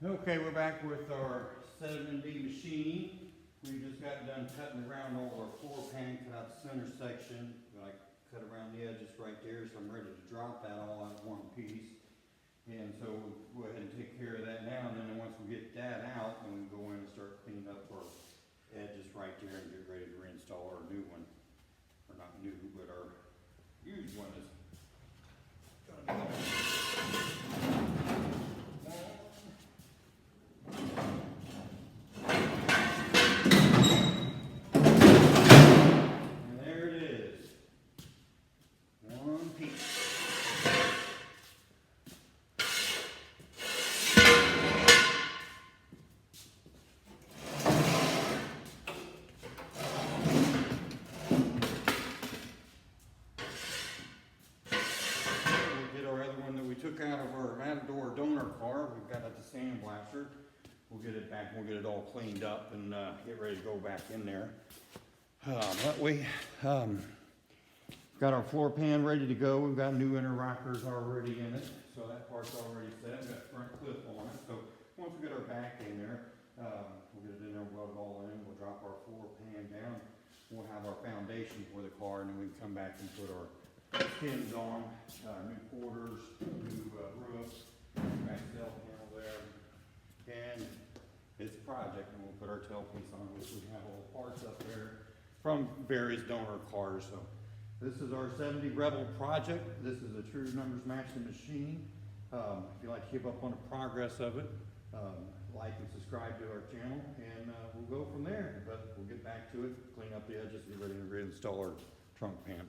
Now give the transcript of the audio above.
Okay, we're back with our 7D machine. We just got done cutting around all our floor pan, cut out the center section. I cut around the edges right there, so I'm ready to drop that all out in one piece. And so we'll go ahead and take care of that now, and then once we get that out, then we can go in and start cleaning up our edges right there and get ready to reinstall our new one. Or not new, but our used one is gonna be and there it is. One piece. Took out of our Matador donor car. We've got it to sandblaster. We'll get it back, we'll get it all cleaned up and get ready to go back in there. But we got our floor pan ready to go. We've got new inner rockers already in it, so that part's already set. We've got front clip on it. So once we get our back in there, we'll get it in there, weld it all in. We'll drop our floor pan down. We'll have our foundation for the car, and then we can come back and put our skins on, new quarters, new roof, back tail panel there, and it's a project, and we'll put our tailpiece on, which we have all the parts up there from various donor cars. So this is our 70 Rebel project. This is a true numbers matching machine. If you'd like to keep up on the progress of it, like and subscribe to our channel, and we'll go from there. But we'll get back to it, clean up the edges, get ready to reinstall our trunk pan.